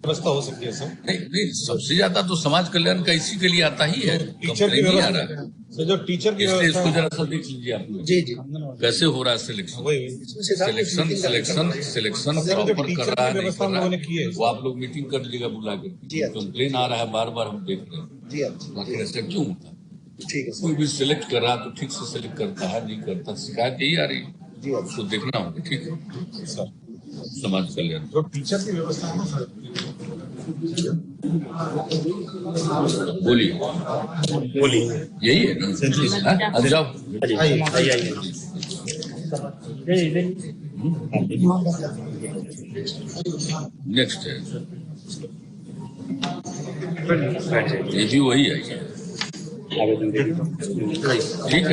व्यवस्था हो सकती है सर? नहीं, सबसे ज्यादा तो समाज कल्याण का इसी के लिए आता ही है। टीचर की व्यवस्था सर, जो टीचर की इसलिए इसको व्यवस्था जरा सा देख लीजिए आप लोग। जी कैसे हो रहा है सिलेक्शन प्रॉपर कर रहा है, नहीं कर रहा है, वो आप लोग मीटिंग कर लीजिएगा बुला के। कंप्लेन आ रहा है बार बार, हम देख रहे हैं जी बाकी ऐसा क्यों होता है? ठीक है कोई भी सिलेक्ट कर रहा है तो ठीक से सिलेक्ट करता है, नहीं करता, शिकायत यही आ रही है जी उसको देखना होगा। ठीक है सर, समाज कल्याण जो टीचर की व्यवस्था है ना सर, बोलिए यही है ना? अब जाओ नेक्स्ट है, ये भी वही है।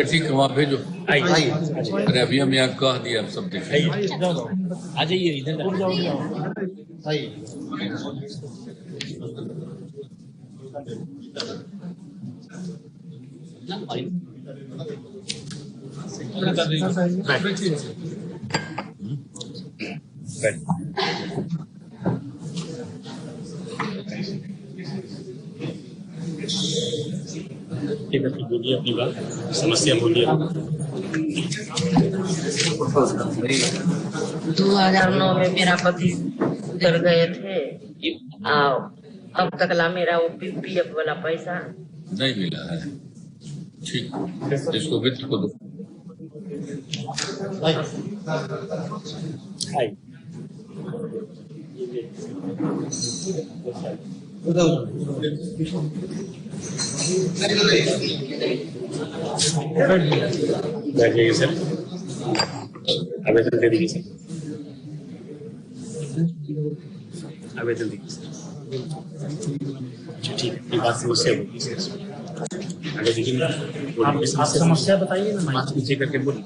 ठीक है वहाँ भेजो। अरे अभी हम यहाँ कह दिया, आप सब देखिए। आ जाइए इधर। ठीक है, बोलिए अपनी बात, समस्या बोलिए। 2009 में मेरा पति गुजर गए थे, अब तक ला मेरा वो पीपीएफ वाला पैसा नहीं मिला है। ठीक, इसको वित्त को दो। बैठिए सर, आवेदन दे दीजिए सर, आवेदन दीजिए सर। ठीक है, ये बात समस्या होगी सर। आगे देखिए, आप समस्या बताइए ना, बात पीछे करके बोलिए।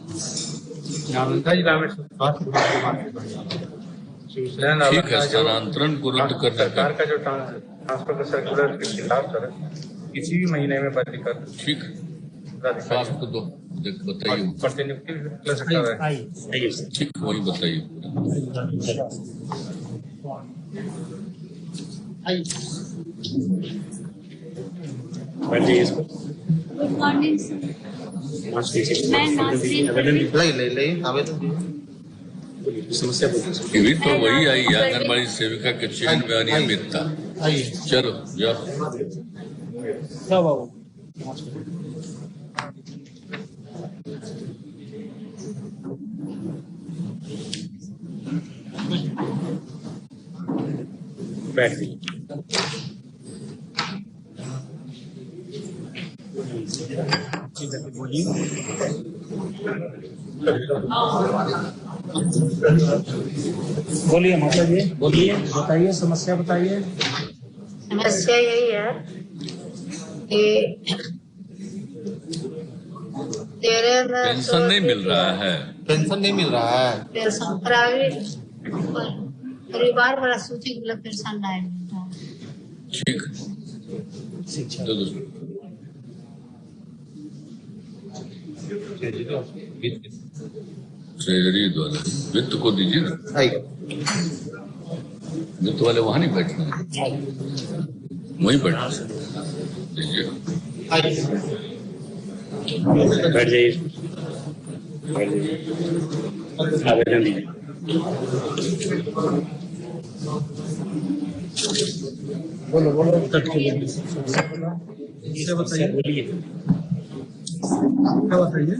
ठीक है, स्थानांतरण को रद्द करने सरकार का जो ट्रांसफर का सर्कुलर के खिलाफ सर किसी भी महीने में बदली कर। ठीक है, को दो बताइए, प्रतिनियुक्ति कर सकता है। ठीक, वही बताइए। बैठिए इसको। गुड मॉर्निंग सर, मैं नाज़रीन आवेदन समस्या बोलिए। भी तो वही आई है, आंगनबाड़ी सेविका के चयन में अनियमितता। चलो जाओ। बैठ गई। बोलिए माता जी, बोलिए, बताइए समस्या बताइए। समस्या यही है कि तेरे में पेंशन नहीं मिल रहा है। पेंशन नहीं मिल रहा है। पेंशन प्राइवेट परिवार वाला सूची मतलब पेंशन नहीं मिलता है। ठीक, दो ट्रेजरी द्वारा वित्त को दीजिए ना। वित्त वाले वहां नहीं बैठना है, वहीं बैठना दीजिए। बैठ जाइए, आवेदन दीजिए। बोलो बोलो, बताइए, क्या बताइए।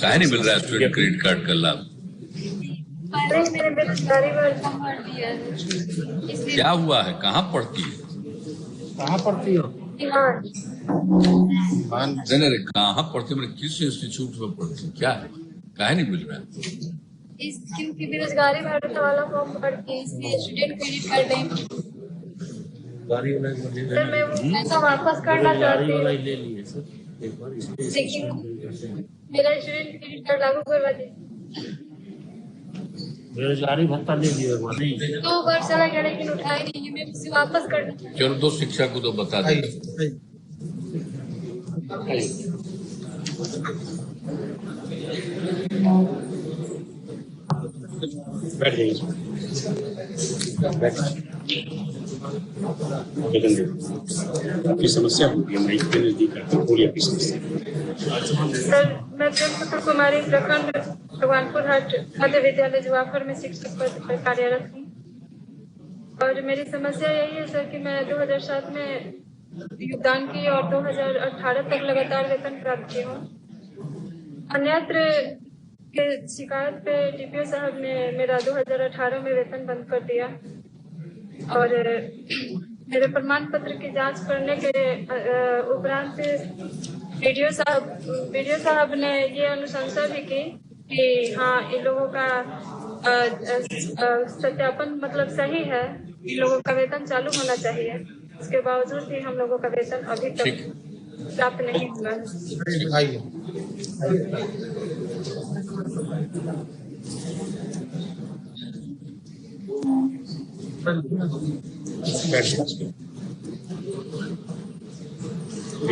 काहे नहीं मिल रहा है स्टूडेंट क्रेडिट कार्ड का लाभ? पहले मेरे बेरोजगारी में इतना बढ़ दिया है, इसलिए। क्या हुआ है? कहाँ पढ़ती है? कहाँ पढ़ती हो? नहीं, कहाँ पढ़ती है? किस इंस्टीट्यूट में पढ़ती है? क्या है, काहे नहीं मिल रहा है? क्योंकि बेरोजगारी भत्ता वाला फॉर्म भरती है, इसलिए स्टूडेंट क्रेडिट कार्ड नहीं। सर मैं वो पैसा वापस करना चाहती हूँ, ले लिए सर एक बार, लेकिन मेरा स्टूडेंट क्रेडिट कार्ड लागू करवा दे। बेरोजगारी भत्ता ले लिए नहीं, 2 बार चला गया लेकिन उठाई नहीं है, मैं उसे वापस करना चाहती हूँ। चलो दो शिक्षा को तो बता दें। बैठ जाइए। आपकी समस्या होगी, माइक पे नजदीक आकर बोलिए आपकी समस्या। सर, मैं प्रेमपुत्र कुमारी प्रखंड भगवानपुर हाट मध्य विद्यालय जुआफर में शिक्षक पद पर कार्यरत हूँ। और मेरी समस्या यही है सर कि मैं 2007 में योगदान की और 2018 तक लगातार वेतन प्राप्त की हूँ। अन्यत्र के शिकायत पे डीपीओ साहब ने मेरा 2018 में वेतन बंद कर दिया और मेरे प्रमाण पत्र की जांच करने के उपरांत वीडियो साहब ने ये अनुशंसा भी की कि हाँ, इन लोगों का सत्यापन मतलब सही है, इन लोगों का वेतन चालू होना चाहिए। इसके बावजूद भी हम लोगों का वेतन अभी तक प्राप्त नहीं हुआ है।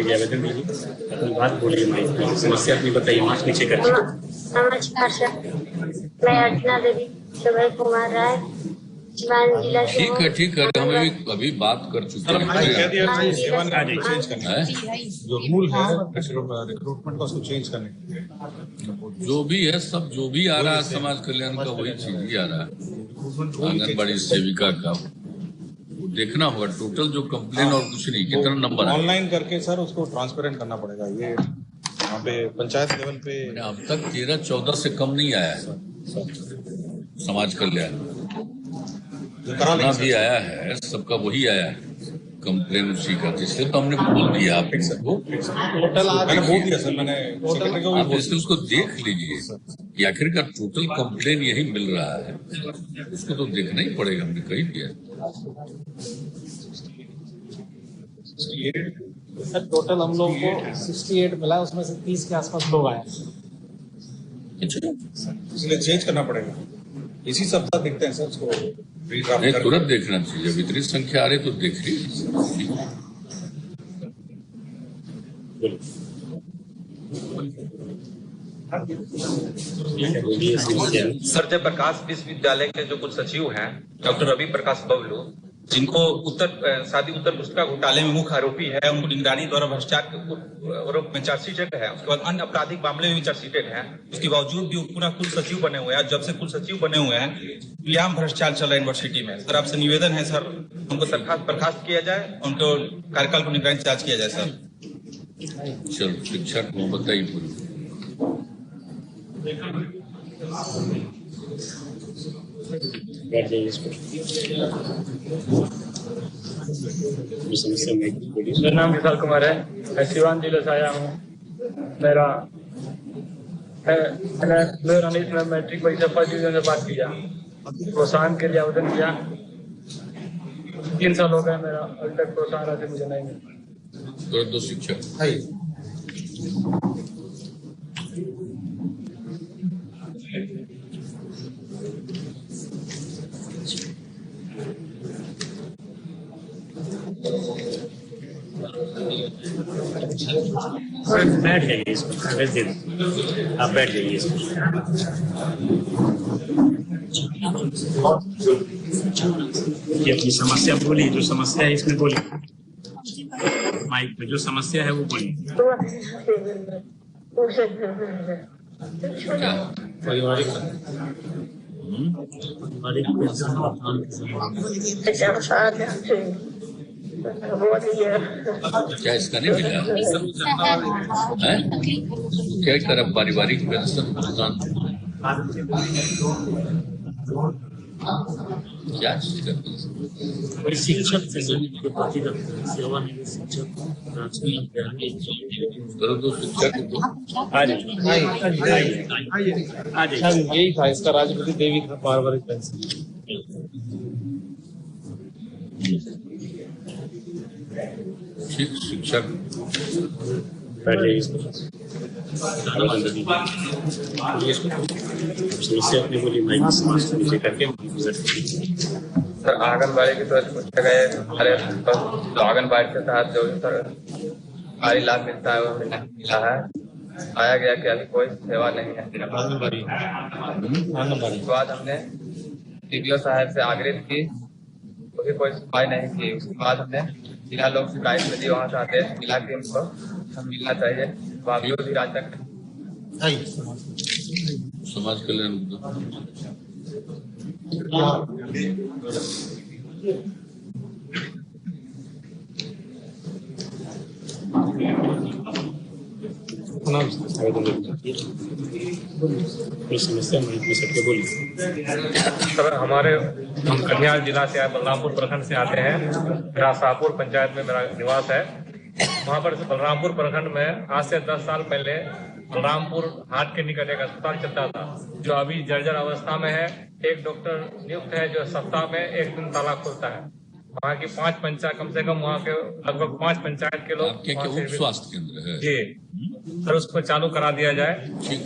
आवेदन दीजिए, अपनी बात बोलिए, माइक पे समस्या अपनी बताइए, मास्क नीचे करके। नमस्कार सर, मैं अर्चना देवी सुबह कुमार राय जिला से ठीक है, हम अभी बात कर चुके हैं। सेवा चेंज करना है, जो रूल है रिक्रूटमेंट का उसको चेंज करने के लिए जो भी है सब जो भी आ रहा है समाज कल्याण का वही चीज ही आ रहा है। आंगनबाड़ी सेविका का देखना होगा टोटल जो कंप्लेन और कुछ नहीं, कितना नंबर है ऑनलाइन करके सर उसको ट्रांसपेरेंट करना पड़ेगा। ये यहाँ पे पंचायत लेवल पे अब तक 13-14 से कम नहीं आया है समाज कल्याण। जितना भी आया है सबका वही आया है कंप्लेन उसी का, इसलिए तो हमने बोल दिया आप सबको। मैंने बोल दिया सर, मैंने आप इसलिए उसको देख लीजिए कि आखिरकार टोटल कंप्लेन यही मिल रहा है, उसको तो देखना ही पड़ेगा, हमने कही दिया। सर टोटल हम लोग को 68 मिला, उसमें से 30 के आसपास लोग आए। इसलिए चेंज करना पड़ेगा। इसी सप्ताह देखते हैं सर उसको नहीं, तुरंत देखना चाहिए। जब इतनी संख्या आ रही तो देख ली। सर, जयप्रकाश विश्वविद्यालय के जो कुछ सचिव हैं डॉक्टर रवि प्रकाश बबलू, जिनको शादी उत्तर पुस्तिका घोटाले में मुख्य आरोपी है, उनको निगरानी द्वारा भ्रष्टाचार के आरोप में चार्जशीटेड है। उसके बाद अन्य आपराधिक मामले में भी चार्जशीटेड है। उसके बावजूद भी पुनः कुल सचिव बने हुए हैं। जब से कुल सचिव बने हुए हैं खुलेआम भ्रष्टाचार चल रहा है यूनिवर्सिटी में। सर आपसे निवेदन है सर, उनको बर्खास्त किया जाए, उनको कार्यकाल को निगरानी जांच किया जाए। सर चलो शिक्षा को बताइए पूरी। बैठ जाइए इसको। समस्या में बोलिए। मेरा नाम विशाल कुमार है, मैं सिवान जिले से आया हूँ। मैंने मैट्रिक परीक्षा फर्स्ट डिवीजन से पास किया, प्रोत्साहन के लिए आवेदन किया। 3 साल हो गए, मेरा अभी तक प्रोत्साहन राशि मुझे नहीं मिला। दो शिक्षक बैठ जाइए इसको, कागज दे दो, आप बैठ जाइए इसको। ये अपनी समस्या बोलिए, जो समस्या है इसमें बोलिए, माइक पे जो समस्या है वो बोलिए। पारिवारिक क्या इसका नहीं मिला है? क्या करा पारिवारिक पेंशन भुगतान क्या चीज करते हैं? शिक्षक से सेवानिवृत्त शिक्षक दो शिक्षक यही था इसका, राजपति देवी का पारिवारिक पेंशन। ठीक शिक्षक बैठ जाइए इसको। समस्या अपनी बोली, माइक नीचे करके। सर आंगनबाड़ी की तरफ पूछा गया हमारे तो आंगनबाड़ी के तहत जो सरकारी लाभ मिलता है वो हमें मिला है। आया गया कि अभी कोई सेवा नहीं है। आंगनबाड़ी उसके बाद हमने डीपीओ साहब से आग्रह की, मुझे कोई सुनवाई नहीं की। उसके बाद हमने जिला लोग शिकायत में दी, वहाँ से आदेश मिला कि हमको मिलना चाहिए, बावजूद भी आज तक समाज कल्याण समस्या में सबके बोली। सर हम कटिहार जिला से बलरामपुर प्रखंड से आते हैं। मेरा शाहपुर पंचायत में मेरा निवास है। वहाँ पर बलरामपुर प्रखंड में आज से 10 साल पहले बलरामपुर हाट के निकट एक अस्पताल चलता था, जो अभी जर्जर अवस्था में है। एक डॉक्टर नियुक्त है जो सप्ताह में एक दिन ताला खोलता है। वहाँ की 5 पंचायत, कम से कम वहाँ के लगभग 5 पंचायत के लोग उप स्वास्थ्य केंद्र है जी, सर उसको चालू करा दिया जाए। ठीक।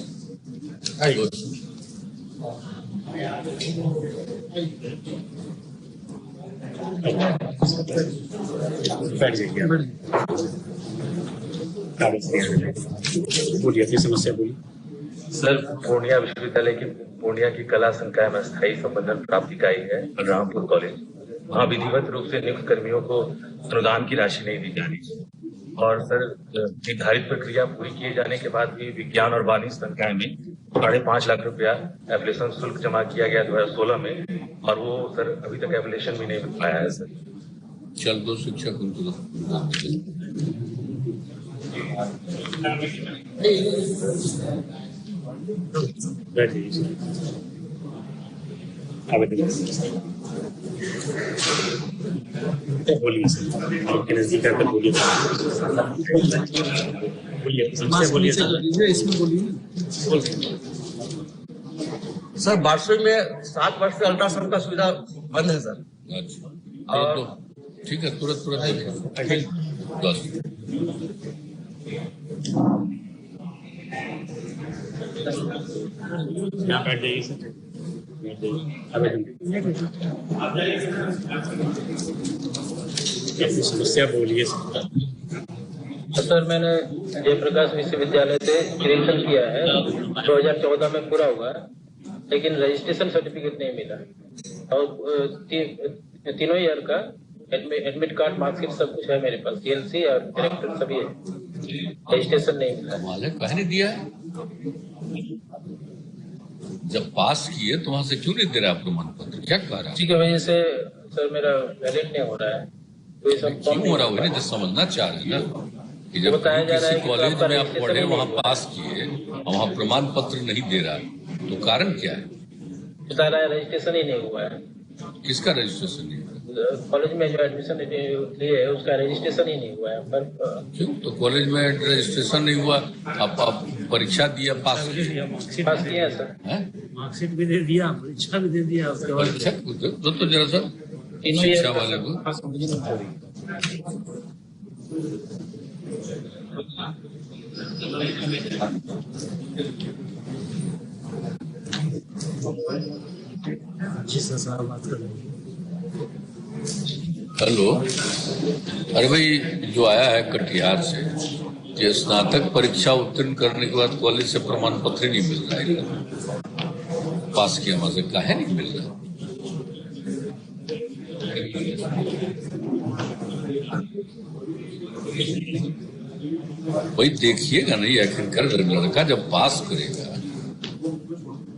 बोलिए अपनी समस्या बोलिए। सर, पूर्णिया विश्वविद्यालय की पूर्णिया की कला संकाय में स्थायी संबंधन प्राप्त इकाई है बलरामपुर कॉलेज। वहाँ विधिवत रूप से नियुक्त कर्मियों को अनुदान की राशि नहीं दी जा रही, और सर निर्धारित प्रक्रिया पूरी किए जाने के बाद भी विज्ञान और वाणिज्य संकाय में 5.5 लाख रुपया एप्लीकेशन शुल्क जमा किया गया 2016 में, और वो सर अभी तक एप्लीकेशन भी नहीं मिल पाया है। सर चल दो शिक्षक उनको बोलिए सर, आपके नजदीक आकर बोलिए। इसमें बोलिए। सर, वार्षिक में 7 वर्ष से अल्ट्रासाउंड का सुविधा बंद है सर। अच्छा, ठीक है, तुरंत यहाँ बैठ जाइए सर। समस्या बोलिए सर। मैंने जयप्रकाश विश्वविद्यालय से निरीक्षण किया है, 2014 में पूरा हुआ है, लेकिन रजिस्ट्रेशन सर्टिफिकेट नहीं मिला, और तीनों ईयर का एडमिट कार्ड, मार्कशीट सब कुछ है मेरे पास, सीएलसी और डायरेक्टर सभी है, रजिस्ट्रेशन नहीं मिला। कहने दिया जब पास किए तो वहां से क्यों नहीं दे रहा प्रमाण पत्र, क्या कह रहा है? इसी की वजह से सर मेरा वैलिड नहीं हो रहा है। तो ये सब क्यों हो रहा है जो समझना चाह रहे हैं ना, कि जब किसी कॉलेज में आप पढ़े, वहाँ पास किए और वहाँ प्रमाण पत्र नहीं दे रहा, तो कारण क्या है? बता रहा है रजिस्ट्रेशन ही नहीं हुआ है। किसका रजिस्ट्रेशन नहीं हुआ? कॉलेज में जो एडमिशन लिए है उसका रजिस्ट्रेशन ही नहीं हुआ है। पर क्यों? तो कॉलेज में रजिस्ट्रेशन नहीं हुआ, आप परीक्षा दिया, पास किया सर, मार्कशीट भी दे दिया, परीक्षा भी दे दिया, उसके बाद परीक्षा तो जरा सर शिक्षा वाले को जी सर बात कर। हेलो, अरे भाई जो आया है कटिहार से, कि स्नातक परीक्षा उत्तीर्ण करने के बाद कॉलेज से प्रमाण पत्र नहीं मिल रहा है, पास किया वहां से, काहे नहीं मिल रहा? वही देखिएगा नहीं, आखिरकार लड़का जब पास करेगा,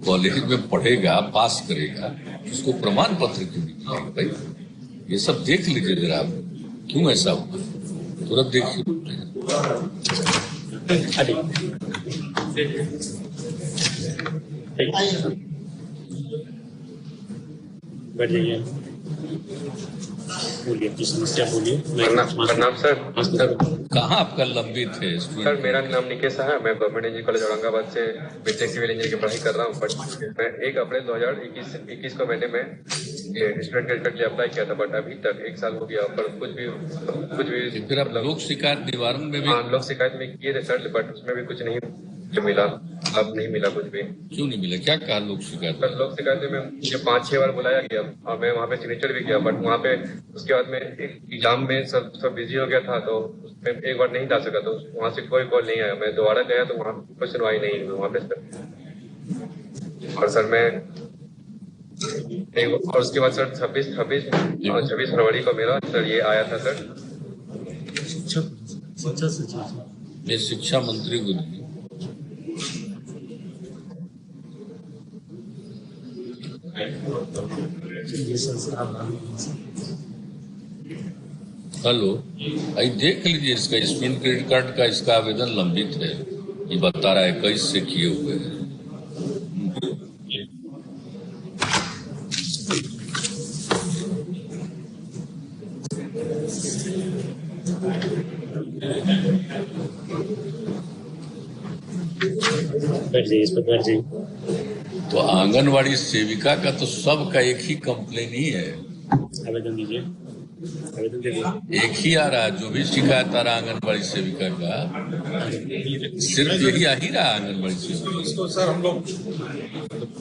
कॉलेज में पढ़ेगा, पास करेगा, उसको प्रमाण पत्र क्यों नहीं मिलेगा? भाई ये सब देख लीजिए जरा आप, क्यों ऐसा हुआ, तुरंत देखिए। बैठ जाइए, बोलिए अपनी समस्या बोलिए। प्रणाम सर। कहाँ आपका लंबित है? सर मेरा नाम निकेश है, मैं गवर्नमेंट इंजीनियरिंग कॉलेज औरंगाबाद से बीटेक सिविल इंजीनियरिंग की पढ़ाई कर रहा हूँ। बट मैं 1 अप्रैल 2021 को मैंने स्टूडेंट क्रेडिट कार्ड के लिए अप्लाई किया था, बट अभी तक 1 साल हो गया, पर कुछ भी फिर आप लोक शिकायत निवारण में भी? हाँ, लोक शिकायत में किए थे सर, बट उसमें भी कुछ नहीं मिला, अब नहीं मिला कुछ भी। क्यों नहीं मिला, क्या कहा लोक शिकायत? सर लोक शिकायत में मुझे 5-6 बार बुलाया गया, और मैं वहाँ पे सिग्नेचर भी किया, बट वहाँ पे उसके बाद में एग्जाम में सब बिजी हो गया था, तो उसमें एक बार नहीं जा सका, तो वहाँ से कोई कॉल नहीं आया। मैं दोबारा गया तो वहाँ कोई सुनवाई नहीं हुई वहाँ पे सर। और सर मैं और उसके बाद सर 26 फरवरी को मेरा सर ये आया था सर। शिक्षा सचिव ये शिक्षा मंत्री को दी। हेलो, आई देख लीजिए इसका स्पिन क्रेडिट कार्ड का इसका आवेदन लंबित है, ये बता रहा है 21 से किए हुए हैं। तो आंगनवाड़ी सेविका का तो सबका एक ही कंप्लेन ही है, आवेदन दीजिए, आवेदन दे दीजिए। एक ही आ रहा, जो भी शिकायत आ रहा आंगनवाड़ी सेविका का सिर्फ यही आ ही रहा आंगनवाड़ी सेविका। इसको सर हम लोग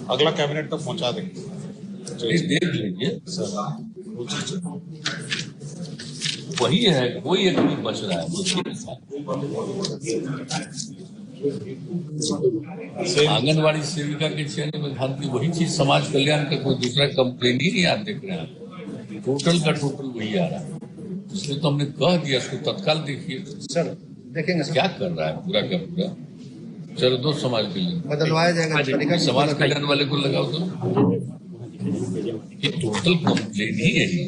अगला कैबिनेट तक पहुंचा देंगे, देख लीजिए वही है, कोई एक नहीं बच रहा है। आंगनवाड़ी सेविका के चयन में धांधली वही चीज, समाज कल्याण का कोई दूसरा कंप्लेन ही नहीं आप देख रहे हैं, टोटल का टोटल वही आ रहा है। इसलिए तो हमने कह दिया इसको तत्काल देखिए सर, देखेंगे क्या कर रहा है पूरा का पूरा। चलो दो समाज कल्याण बदलवाया जाएगा, समाज कल्याण वाले को लगाओ तो ये टोटल कंप्लेन ही यही।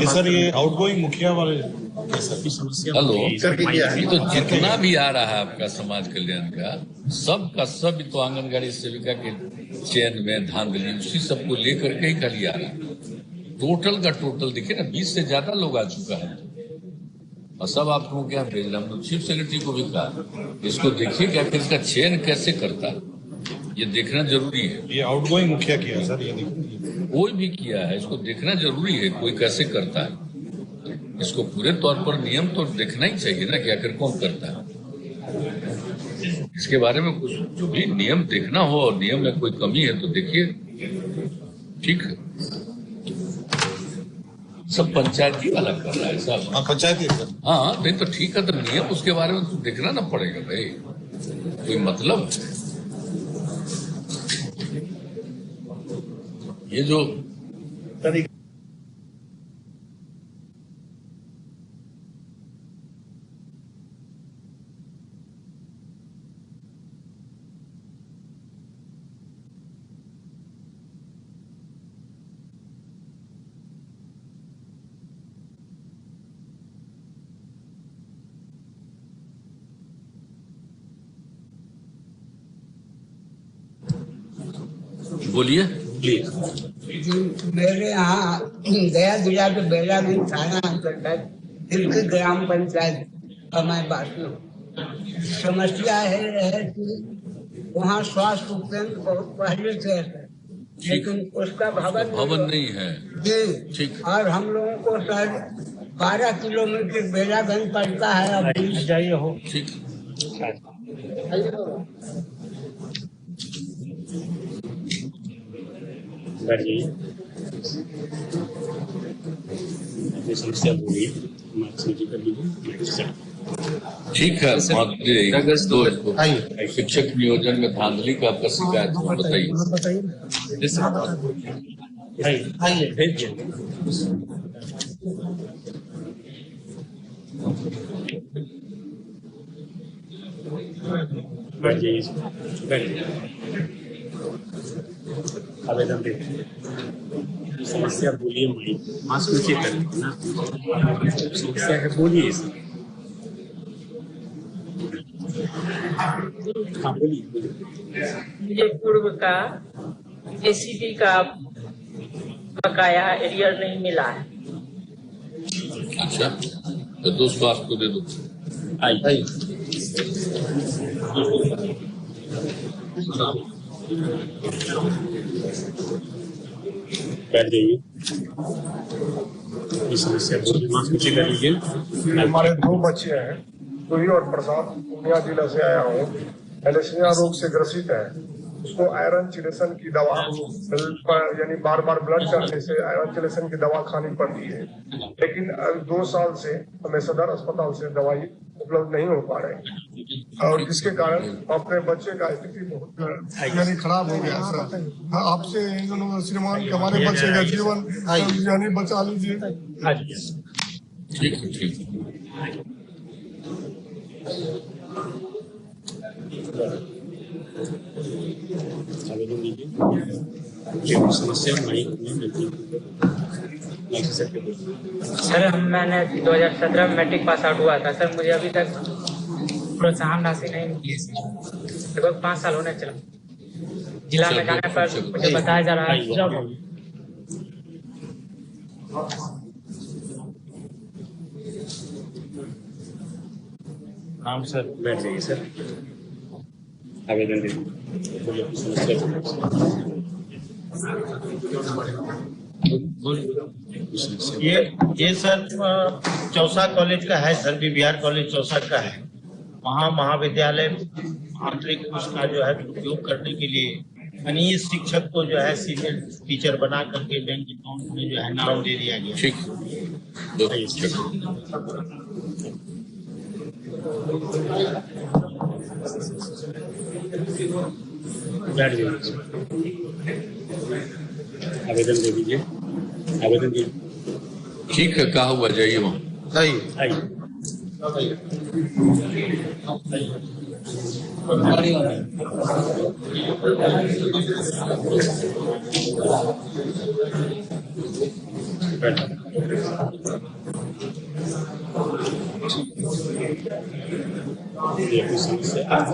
सर ये आउटगोइंग मुखिया वाले हेलो, ये तो जितना भी आ रहा है आपका समाज कल्याण का सब तो आंगनबाड़ी सेविका के चयन में धांधली उसी सबको लेकर के ही खाली आ रहा है। टोटल का टोटल देखिए ना, 20 से ज्यादा लोग आ चुका है और सब आप लोगों के यहाँ भेज रहे। हम लोग चीफ सेक्रेटरी को भी कहा इसको देखिए कि आखिर इसका चयन कैसे करता है, ये देखना जरूरी है। ये आउटगोइंग मुखिया किया है सर, ये देखिए कोई भी किया है इसको देखना जरूरी है, कोई कैसे करता है इसको पूरे तौर पर नियम तो देखना ही चाहिए ना कि आखिर कौन करता है। इसके बारे में कुछ जो भी नियम देखना हो और नियम में कोई कमी है तो देखिए, ठीक है। सब पंचायती वाला कर रहा है सब, पंचायती सर। हाँ नहीं तो ठीक है, तो नियम उसके बारे में तो देखना ना पड़ेगा भाई, कोई मतलब ये जो बोलिए। मेरे यहाँ गया जिला के बेलागंज थाना अंतर्गत तिलक ग्राम पंचायत का मैं बाकी हूँ। समस्या है कि वहाँ स्वास्थ्य उपकेंद्र बहुत पहले से है, लेकिन उसका भवन नहीं है जी, ठीक। और हम लोगों को सर 12 किलोमीटर बेलागंज पड़ता है। अब जाइए हो ठीक। समस्या बोलिए, कर लीजिए। ठीक है, शिक्षक नियोजन में धांधली का आपका शिकायत हो, बताइए। आवेदन दे समस्या बोलिए, मास्क नीचे कर ना, समस्या है बोलिए। हाँ बोलिए। मुझे पूर्व का एसीबी का बकाया एरियर नहीं मिला है। अच्छा, तो दोस्तों आपको दे दो। आइए बैठ जाइए। समस्या मास्क नीचे कर लीजिए। हमारे 2 बच्चे हैं, पूरी और प्रसाद, पूर्णिया जिला से आया हूँ। थैलेसीमिया रोग से ग्रसित है। उसको आयरन चिलेशन की दवा यानी बार बार ब्लड करने से आयरन चिलेशन की दवा खानी पड़ती है, लेकिन 2 साल से हमें सदर अस्पताल से दवाई उपलब्ध नहीं हो पा रहे और जिसके कारण अपने बच्चे का स्थिति बहुत यानी खराब हो गया सर। आपसे श्रीमान हमारे बच्चे का जीवन यानी बचा लीजिए। ठीक है, ठीक समस्या सर मैंने 2017 में मैट्रिक पास आउट हुआ था सर, मुझे अभी तक प्रोत्साहन राशि नहीं मिली है। लगभग 5 साल होने चला। जिला में जाने पर मुझे बताया जा रहा है। नाम सर बैठ जाइए सर, आवेदन दे ये सर चौसा कॉलेज का है सर, बीबीआर कॉलेज चौसा का है। वहाँ महाविद्यालय आंतरिक उसका जो है उपयोग करने के लिए यानी इस शिक्षक को जो है सीनियर टीचर बना करके बैंक अकाउंट में जो है नाम दे दिया गया। ठीक बैठ जाइए, आवेदन दे दीजिए, आवेदन दीजिए। ठीक है, कहा हुआ जाइए वहाँ। आइए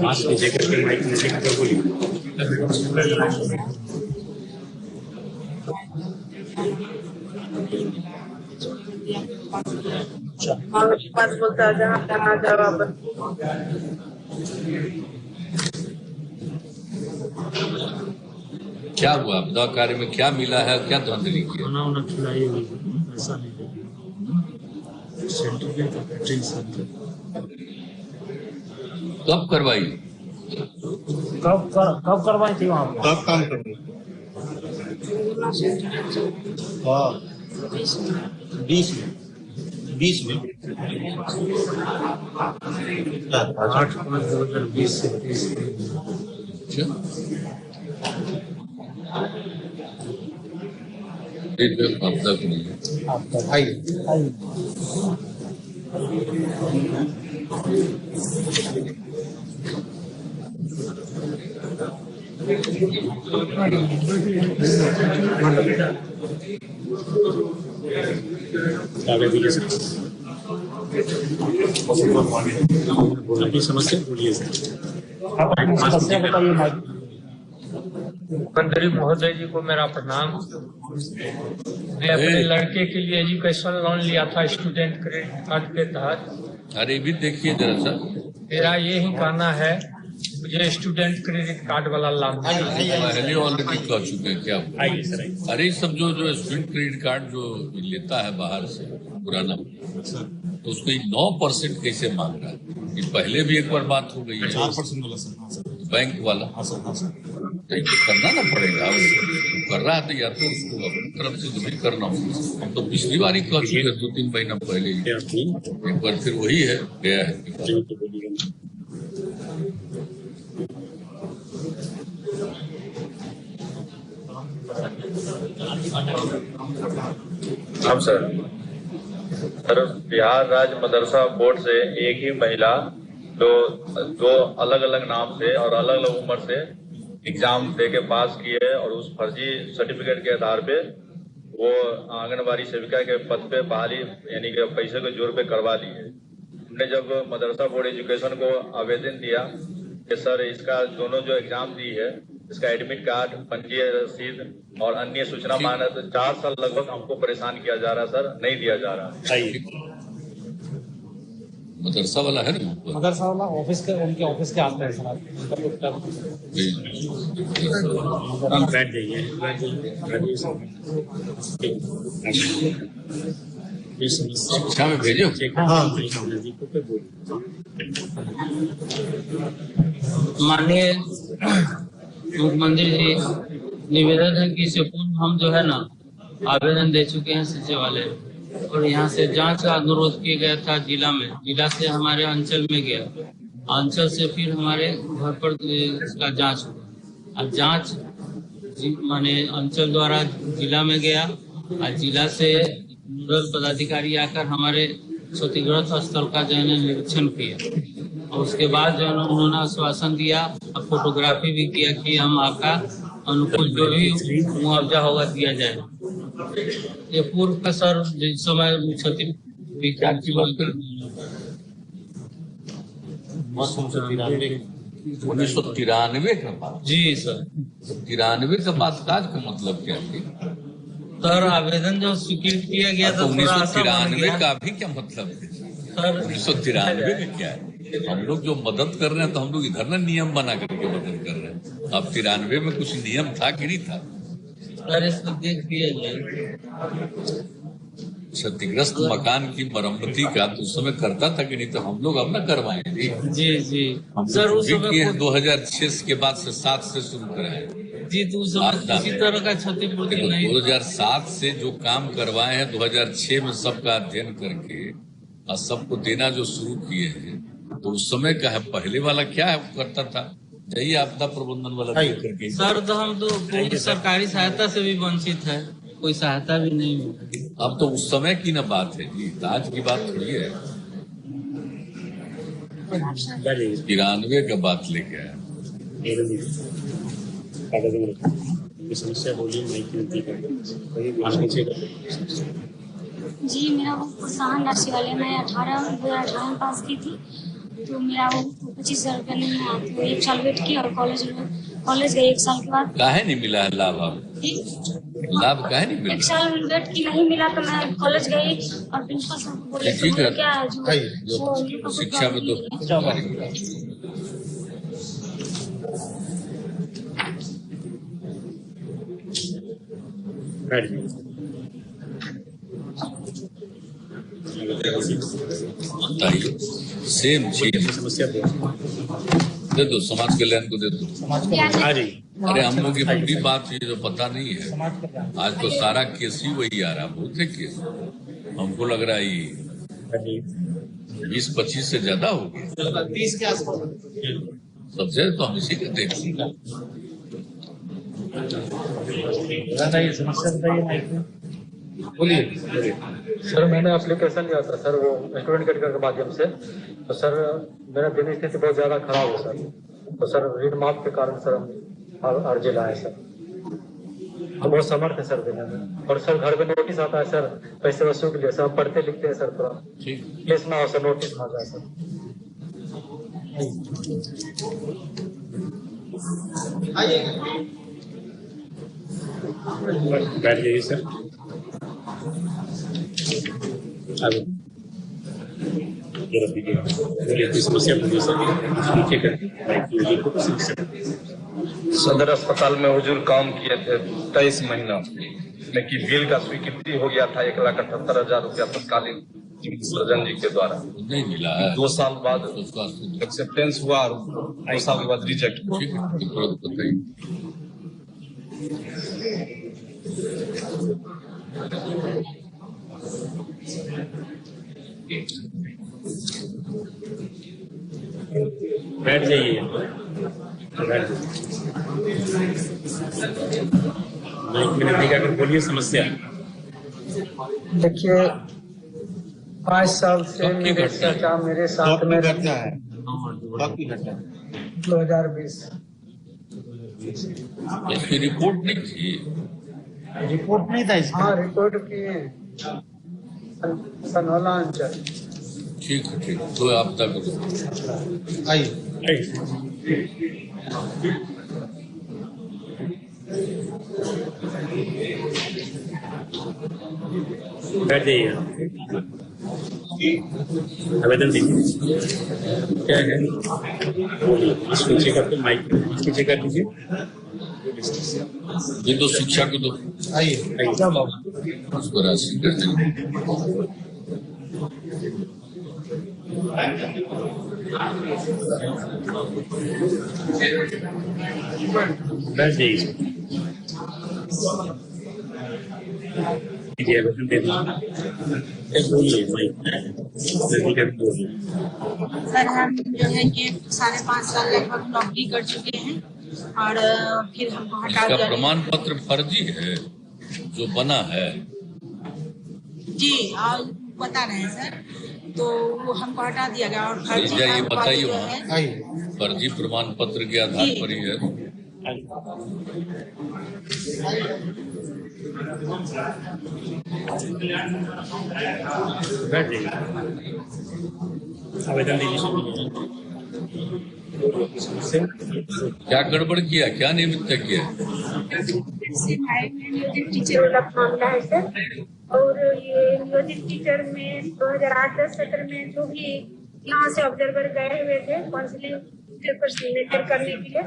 मास्क नीचे करके माइक नीचे करके बोलिए। बोलता जहाँ जवाब क्या हुआ आपदा कार्य में, क्या मिला है, क्या धांधली की? खाना खिलाई हुई, ऐसा नहीं सेंटर कब करवाई? कब करवाई थी वहाँ पे? कब काम करवाई? 20 में 8/5/2020 से 30 आपदा को नहीं अपनी समस्या बोलिए सर। समस्या बताइए। मंत्री महोदय जी को मेरा प्रणाम। मैं अपने लड़के के लिए एजुकेशन लोन लिया था स्टूडेंट क्रेडिट कार्ड के तहत। अरे भी देखिए जरा सा, मेरा यही कहना है मुझे स्टूडेंट क्रेडिट कार्ड वाला लाभ पहले ऑलरेडी कह चुके हैं। क्या हुआ? अरे सब जो स्टूडेंट क्रेडिट कार्ड जो लेता है बाहर से पुराना, तो उसको 9% कैसे मांग रहा है? ये पहले भी एक बार बात हो गई है 4% वाला सर। बैंक वाला। तो करना ना पड़ेगा, कर रहा था या तो उसको अपनी तरफ से जो भी करना होगा। हम तो पिछली बार ही कह चुके 2-3 महीना पहले ही, एक बार फिर वही है गया है। हम सर बिहार राज्य मदरसा बोर्ड से एक ही महिला जो 2 अलग अलग नाम से और अलग अलग उम्र से एग्जाम दे के पास किए और उस फर्जी सर्टिफिकेट के आधार पे वो आंगनबाड़ी सेविका के पद पे बहाली यानी कि पैसे के जोर पे करवा दी है। हमने जब मदरसा बोर्ड एजुकेशन को आवेदन दिया कि सर इसका दोनों जो एग्जाम दी है इसका एडमिट कार्ड, पंजीय रसीद और अन्य सूचना मांगा, तो 4 साल लगभग हमको परेशान किया जा रहा है सर, नहीं दिया जा रहा। मदरसा वाला है ना, मदरसा वाला ऑफिस के, उनके ऑफिस के आते हैं सर। आप बैठ जाइए, शिक्षा में भेजो। माननीय मुख्यमंत्री जी, निवेदन है कि इससे पूर्व हम जो है ना आवेदन दे चुके हैं सचिवालय, और यहाँ से जांच का अनुरोध किया गया था जिला में, जिला से हमारे अंचल में गया, अंचल से फिर हमारे घर पर इसका जांच हुआ। अब जांच माने अंचल द्वारा जिला में गया और जिला से नोडल पदाधिकारी आकर हमारे क्षतिग्रस्त स्थल का जो है निरीक्षण किया, और उसके बाद जो है उन्होंने आश्वासन दिया और फोटोग्राफी भी किया कि हम आपका अनुकूल जो भी मुआवजा होगा दिया जाए। ये पूर्व का सर जिस समय क्षति की बात कर 1993 का बात। जी सर, 93 का बात का मतलब क्या थी सर? आवेदन जो स्वीकृत किया गया था 1993 का भी क्या मतलब है सर? 1993 में क्या है? हम लोग जो मदद कर रहे हैं तो हम लोग इधर ना नियम बना करके मदद कर रहे हैं। अब 93 में कुछ नियम था कि नहीं था? सर इसको देख दिया जाए। क्षतिग्रस्त मकान की मरम्मती का तो उस समय करता था कि नहीं, तो हम लोग अब ना करवाएंगे। जी जी हम सर, उस समय 2006 के बाद से 7 से शुरू कराए जी, तो उस समय किसी तरह का क्षतिपूर्ति नहीं। 2007 से जो काम करवाए हैं 2006 में सबका अध्ययन करके और सबको देना जो शुरू किए हैं, तो उस समय का है। पहले वाला क्या है करता था, जाइए आपदा प्रबंधन वाला करके। सर तो हम तो पूरी सरकारी सहायता से भी वंचित है, कोई सहायता भी नहीं मिली। अब तो उस समय की ना बात है जी, आज की बात थोड़ी है। 93 का बात लेके आया। समस्या बोलिए। जी, मेरा वो प्रोत्साहन राशि वाले, मैं 2018 में पास की थी, तो मेरा वो 25,000 रुपया नहीं आया, तो 1 साल वेट किया और कॉलेज गई। 1 साल के बाद काहे नहीं मिला है लाभ? लाभ काहे नहीं मिला? 1 साल वेट की नहीं मिला, तो मैं कॉलेज गई और प्रिंसिपल साहब को बोले ठीक है, क्या जो शिक्षा में तो सेम चीज दे दो, समाज कल्याण को दे दो। अरे हम लोग की पूरी बात ये जो पता नहीं है, आज तो सारा केस ही वही आ रहा, बहुत है केस। हमको लग रहा है ये 20-25 से ज्यादा हो गया, 30 के आसपास सबसे। तो हम इसी को देखते हैं। समस्या बताइए। बोलिए सर। मैंने एप्लीकेशन लिया था सर, वो स्टूडेंट क्रेडिट के माध्यम से, तो सर मेरा दिन स्थिति बहुत ज्यादा खराब है सर, तो सर ऋण माफ के कारण सर हम अर्जी लाए सर, हम बहुत समर्थ है सर देने में। और सर घर में नोटिस आता है सर पैसे वसूल के लिए, सर पढ़ते लिखते हैं सर, थोड़ा केस ना हो सर, नोटिस आ जाए सर। बैठ जाइए सर। समस्या सदर अस्पताल में हुजूर काम किए थे 23 महीना, लेकिन बिल का स्वीकृति हो गया था 1,78,000 रुपया तत्कालीन सर्जन जी के द्वारा, नहीं मिला है। 2 साल बाद एक्सेप्टेंस हुआ और 2 साल के बाद रिजेक्ट हुआ। बैठ जाइए। बोलिए समस्या। देखिए, 5 साल से मेरे चाचा मेरे साथ में घटना है। 2020 इसकी रिपोर्ट नहीं थी। रिपोर्ट नहीं था इसका। हाँ, रिपोर्ट किए सनौला अंचल। ठीक है, ठीक, तो आप तक आइए। बैठ जाइए। आवेदन दीजिए। क्या है? नीचे करके माइक नीचे कर दीजिए। ये तो शिक्षा को तो आइए उसको राशि कर देंगे। बैठ जाइए। बोलिए सर, हम जो है कि 5.5 साल लगभग नौकरी कर चुके हैं और फिर हमको हटा इसका दिया। प्रमाण पत्र फर्जी है जो बना है। जी, और बता रहे हैं सर, तो वो हमको हटा दिया गया और फर्जी ये नाम बताइए वाली जो वहाँ है। फर्जी प्रमाण पत्र के आधार पर ही है। बैठ जाइए। आवेदन दीजिए। क्या गड़बड़ किया, क्या निमित्त किया? टीचर वाला मामला है सर, और ये नियोजित टीचर में 2008-10 सत्र में जो भी यहाँ से ऑब्जर्वर गए हुए थे काउंसलिंग पर सिग्नेचर करने के लिए,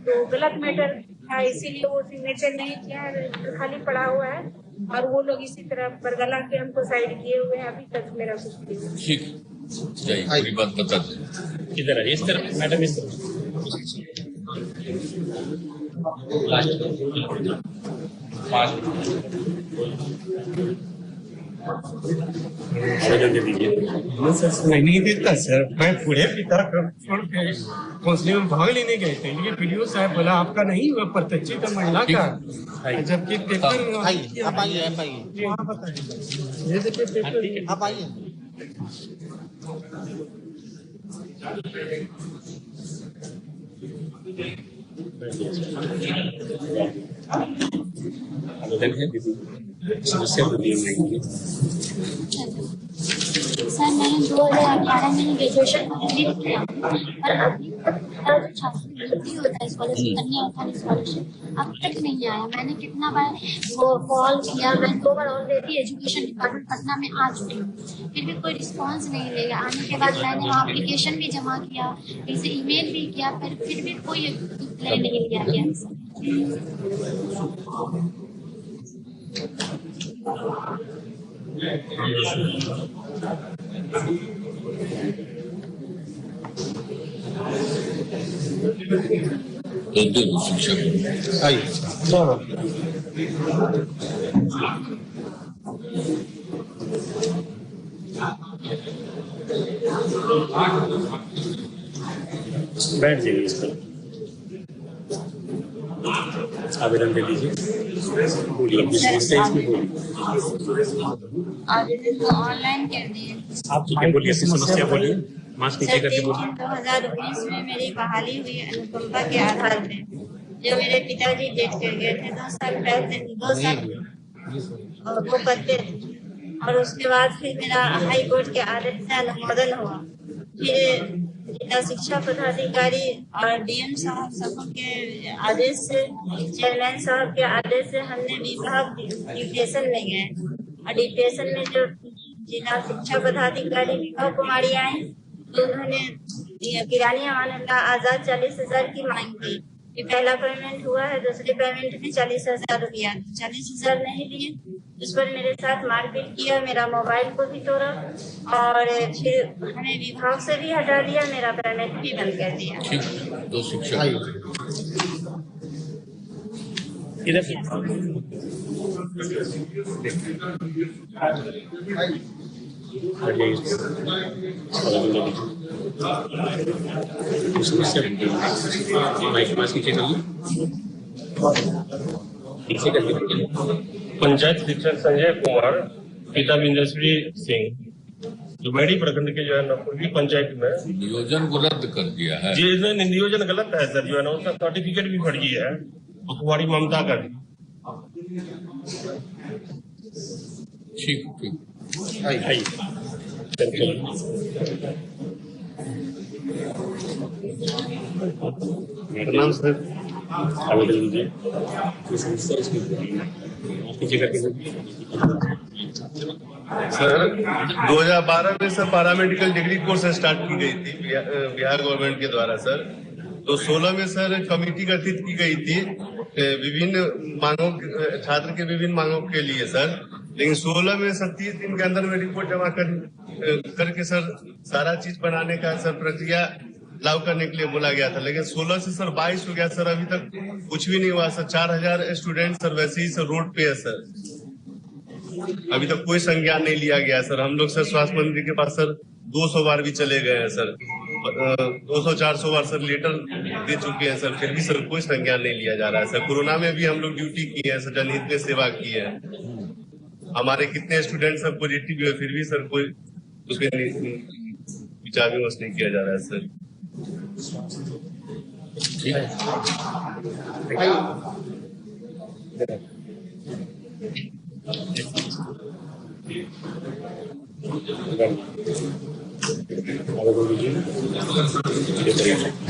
तो गलत मैटर था, इसीलिए वो सिग्नेचर नहीं किया है, खाली पड़ा हुआ है। और वो लोग इसी तरह बरगला के हमको साइड किए हुए हैं। अभी तक मेरा कुछ नहीं। ठीक, जाइए पूरी बात बता दें। इधर आइए, इस तरफ मैडम, इस तरफ। आवेदन दे दीजिए। सर सुनाई नहीं देता सर, मैं पूरे पिता छोड़ के काउंसलिंग में भाग लेने गए थे, लेकिन वीडियो साहब बोला आपका नहीं हुआ, प्रत्यक्षित महिला का, जबकि पेपर आप आइए। वहाँ बताइए, ये देखिए पेपर, आप आइए। समस्या सर, मैंने 2018 में ग्रेजुएशन कंप्लीट किया और अभी तक मेरा जो छात्रवृत्ति होता है स्कॉलरशिप, कन्या उत्थान स्कॉलरशिप, अब तक नहीं आया। मैंने कितना बार वो कॉल किया, मैं 2 बार ऑलरेडी एजुकेशन डिपार्टमेंट पटना में आ चुकी हूँ, फिर भी कोई रिस्पांस नहीं लेगा। आने के बाद मैंने वहाँ एप्लीकेशन भी जमा किया, फिर से ईमेल भी किया, फिर भी कोई रिप्लाई नहीं लिया गया। शिक्षक आइए। बैठ जाइए, इस तरफ। आवेदन दे दीजिए। बोलिए अपनी समस्या इसमें बोलिए। आवेदन तो ऑनलाइन कर दिए। आप ठीक है, बोलिए अपनी समस्या बोलिए। मास्क नीचे करके बोलिए। 2019 में मेरी बहाली हुई अनुकंपा के आधार पे, जो मेरे पिताजी डेथ कर गए थे 2 साल पहले, 2 साल वो करते थे, और उसके बाद फिर मेरा हाई कोर्ट के आदेश से अनुमोदन हुआ। फिर जिला शिक्षा पदाधिकारी और डीएम साहब सबों के आदेश से, चेयरमैन साहब के आदेश से हमने विभाग डिप्टेशन में गए, और डिप्टेशन में जो जिला शिक्षा पदाधिकारी विभा कुमारी आई, तो उन्होंने किरानी अमानुल्लाह आजाद 40,000 की मांग की। ये पहला पेमेंट हुआ है, दूसरे पेमेंट में 40,000 रुपया, 40,000 नहीं लिए। उस पर मेरे साथ मारपीट किया, मेरा मोबाइल को भी तोड़ा, और फिर हमें विभाग से भी हटा दिया, मेरा पेमेंट भी बंद कर दिया। दो शिक्षक इधर पंचायत शिक्षक संजय कुमार, पिता विंदेश्वरी सिंह, जुबेड़ी प्रखंड के जो है नपुरगी पंचायत में नियोजन को रद्द कर दिया है। जी, नियोजन गलत है सर, जो है ना उसका सर्टिफिकेट भी फर्जी है, कुमारी ममता का। ठीक ठीक, आइए। प्रणाम सर, आवेदन दीजिए। सर 2012 में sir paramedical degree course start की गई थी बिहार गवर्नमेंट के द्वारा सर। तो 16 में सर कमेटी गठित की गई थी विभिन्न मांगों, छात्र के विभिन्न मांगों के लिए सर। लेकिन 16 में सर 30 दिन के अंदर में रिपोर्ट जमा करके सर सारा चीज बनाने का सर प्रक्रिया लागू करने के लिए बोला गया था। लेकिन 16 से सर 22 हो गया सर, अभी तक कुछ भी नहीं हुआ सर। 4000 स्टूडेंट सर वैसे ही सर रोड पे है सर, अभी तक कोई संज्ञान नहीं लिया गया सर। हम लोग सर स्वास्थ्य मंत्री के पास सर 200 बार भी चले गए हैं सर, 200-400 बार सर लेटर दे चुके हैं सर, फिर भी सर कोई संज्ञान नहीं लिया जा रहा है सर। कोरोना में भी हम लोग ड्यूटी की है सर, जनहित में सेवा की है। हमारे कितने स्टूडेंट सर पॉजिटिव हुए, फिर भी सर कोई उस पर विचार विमर्श नहीं किया जा रहा है सर।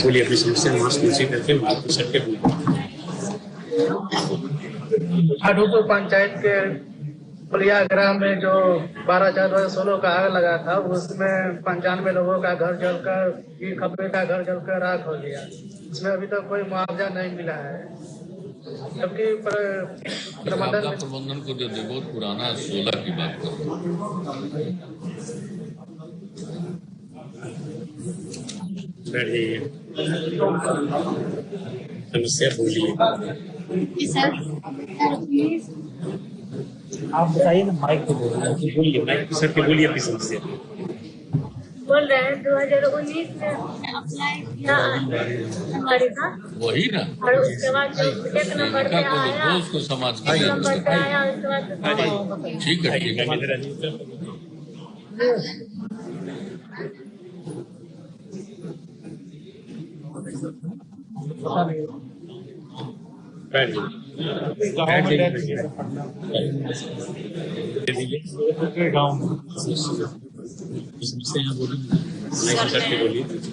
बोलिए अपनी समस्या मास्क नीचे करके बात सर के अडूपुर पंचायत के पुलिया ग्राम में जो 12/4/2016 का आग लगा था, उसमें 95 लोगों का घर जलकर, 3 खपे का घर जलकर राख हो गया। इसमें अभी तक कोई मुआवजा नहीं मिला है, जबकि प्रबंधन को दे दे। बहुत पुराना 16 की बात कर समस्या बोलिए। आप बताइए ना, माइक पे बोलिए, माइक सर के बोलिए अपनी समस्या। बोल रहे हैं 2019 में अप्लाई किया हमारे का, वही ना, और उसके बाद जो 1 नंबर पे आया, उसको समाज एक नंबर पे आया, उसके बाद ठीक है।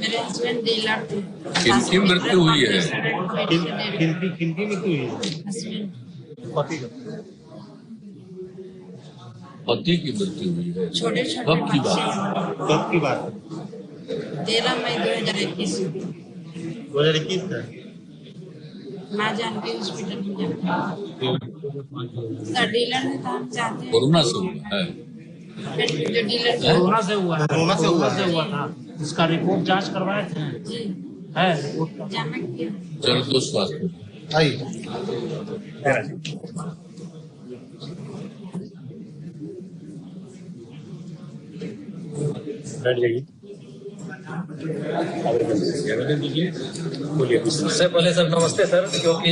मेरे हस्बैंड डीलर थे। किनकी मृत्यु हुई है? किनकी मृत्यु हुई है? पति की मृत्यु हुई है। छोटे छोटे कब की बात? 13 मई 2021 था। माँ जानकी हॉस्पिटल में सर डीलर ने, तो हम चाहते हैं कोरोना से हुआ है। जो डीलर कोरोना से हुआ है, कोरोना से हुआ था। इसका रिपोर्ट जांच करवाए थे है, रिपोर्ट जमा किया। चलो तो स्वास्थ्य बैठ जाइए। सबसे पहले सर नमस्ते सर, क्योंकि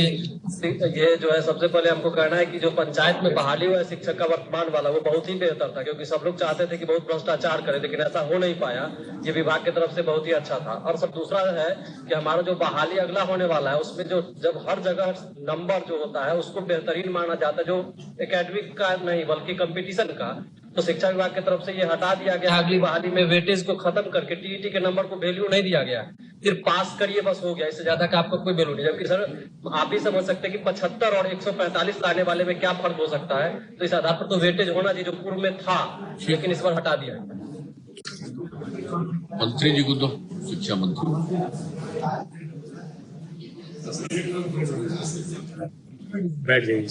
ये जो है सबसे पहले हमको कहना है कि जो पंचायत में बहाली हुआ है शिक्षक का वर्तमान वाला, वो बहुत ही बेहतर था, क्योंकि सब लोग चाहते थे कि बहुत भ्रष्टाचार करे, लेकिन ऐसा हो नहीं पाया। ये विभाग की तरफ से बहुत ही अच्छा था। और सब दूसरा है कि हमारा जो बहाली अगला होने वाला है, उसमें जो जब हर जगह नंबर जो होता है उसको बेहतरीन माना जाता है, जो एकेडमिक का नहीं बल्कि कंपटीशन का, तो शिक्षा विभाग की तरफ से ये हटा दिया गया। अगली बहाली में वेटेज को खत्म करके टीईटी के नंबर को वैल्यू नहीं दिया गया, सिर्फ पास करिए बस हो गया, इससे ज्यादा का आपको कोई वैल्यू नहीं। जबकि सर आप ही समझ सकते हैं कि 75 और 145 लाने वाले में क्या फर्क हो सकता है, तो इस आधार पर तो वेटेज होना चाहिए जो पूर्व में था, लेकिन इस बार हटा दिया। मंत्री जी को दो, शिक्षा मंत्री। बैठ जाइए,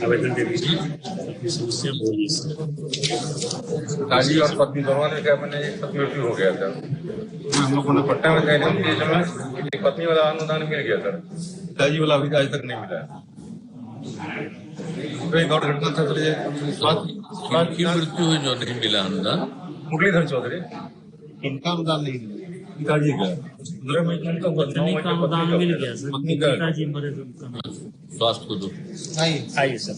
आवेदन दे दीजिए, अपनी समस्या बोलिए सर। पिताजी और पत्नी दोनों ने क्या, मैंने एक पत्नी मृत्यु हो गया था। हम लोगों ने पट्टा में गए थे, एक पत्नी वाला अनुदान मिल गया सर, पिताजी वाला अभी आज तक नहीं मिला है। एक और घटना था सर, की मृत्यु हुई जो नहीं मिला अनुदान, मुरलीधर चौधरी, इनका अनुदान नहीं मिला, पिताजी का पत्नी का अनुदान मिल गया सर, पिताजी मरे तो उनका। स्वास्थ्य को दो। आइए सर।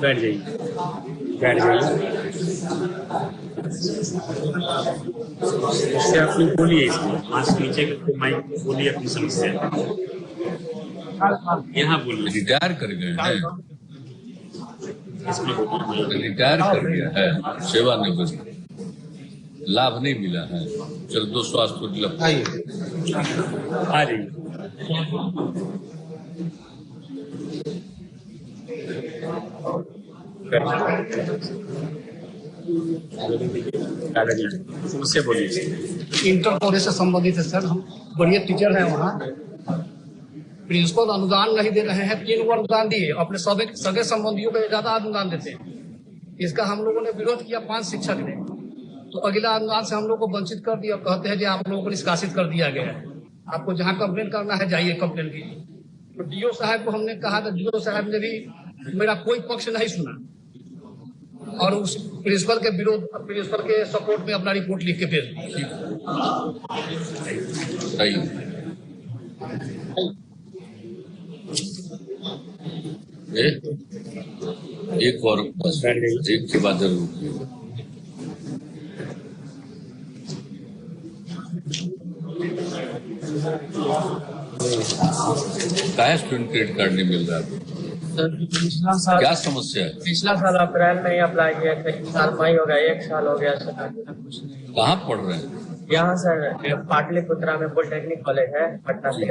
बैठ जाइए, बैठ जाइए। इससे अपनी बोलिए, इसमें मास्क नीचे करके माइक बोलिए अपनी समस्या। यहाँ बोलिए। रिटायर कर गए हैं, रिटायर कर गया है, सेवानिवृत्त, लाभ नहीं मिला है। चल दो स्वास्थ्य को दिला। आ जाइए। समस्या बोलिए। इंटर कॉलेज से संबंधित है सर। हम बढ़िया टीचर हैं वहाँ, प्रिंसिपल अनुदान नहीं दे रहे हैं। 3 बार अनुदान दिए, अपने सगे संबंधियों को ज्यादा अनुदान देते हैं। इसका हम लोगों ने विरोध किया 5 शिक्षक ने, तो अगला अनुदान से हम लोग को वंचित कर दिया। कहते हैं कि आप लोगों को निष्कासित कर दिया गया है, आपको जहाँ कंप्लेन करना है जाइए कंप्लेन कीजिए। तो डीओ साहब को हमने कहा, तो डीओ साहब ने भी मेरा कोई पक्ष नहीं सुना और उस प्रिंसिपल के विरोध, प्रिंसिपल के सपोर्ट में अपना रिपोर्ट लिख के भेज दी। एक और एक के बाद क्या स्टूडेंट क्रेडिट कार्ड नहीं मिल रहा है? सर पिछला साल क्या समस्या है? पिछला साल अप्रैल में ही अप्लाई किया था, इस साल मई हो गया, 1 साल हो गया सर। कहाँ पढ़ रहे हैं? यहाँ सर पाटलिपुत्रा में पॉलिटेक्निक कॉलेज है पटना से।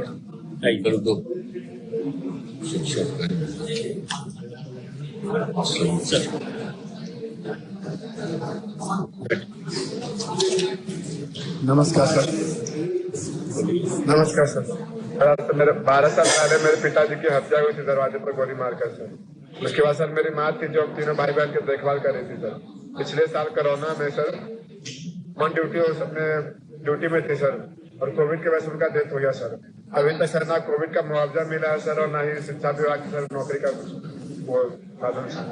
कर दो शिक्षक नमस्कार सर। नमस्कार सर। तो मेरे 12 साल पहले मेरे पिताजी की हत्या हुई थी दरवाजे पर गोली मारकर सर। उसके बाद सर मेरी माँ थी जो तीनों भाई बहन की देखभाल कर रही थी सर। पिछले साल कोरोना में सर ऑन ड्यूटी अपने ड्यूटी में थे सर, और कोविड के वजह से उनका डेथ हो गया सर। अभी तक सर ना कोविड का मुआवजा मिला है सर, और ना ही शिक्षा विभाग की सर नौकरी का वो साधन सर।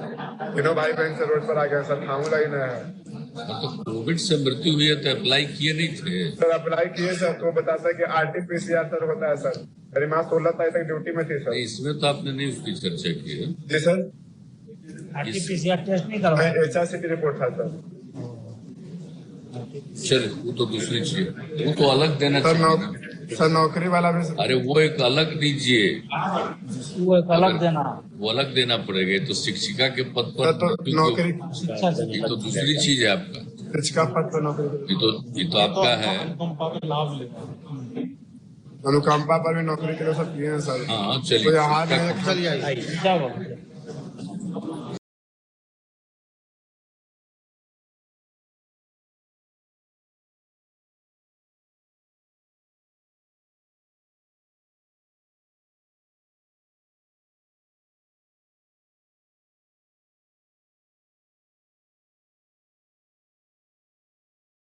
तीनों भाई बहन से रोड पर आ गए सर, खाऊंगा ही नहीं है। तो कोविड से मृत्यु हुई है तो अप्लाई किए नहीं थे? सर अप्लाई किए सर, तो बताता है कि RT-PCR सर होता है सर। मेरी माँ 16 तारीख तक ड्यूटी में थी सर। इसमें तो आपने नहीं उसकी चर्चा की है। जी सर, RT-PCR टेस्ट नहीं करवाया? HRCT रिपोर्ट था सर। चल वो तो दूसरी चीज, वो तो अलग देना चाहिए सर। नौकरी वाला भी सर। अरे वो एक अलग दीजिए, वो एक अलग देना, वो अलग देना पड़ेगा। तो शिक्षिका के पद पर तो नौकरी, ये तो दूसरी चीज है आपका। शिक्षिका पद पर नौकरी, ये तो आपका है। अनुकंपा पर भी नौकरी के लिए सब किए हैं सर। हाँ चलिए चलिए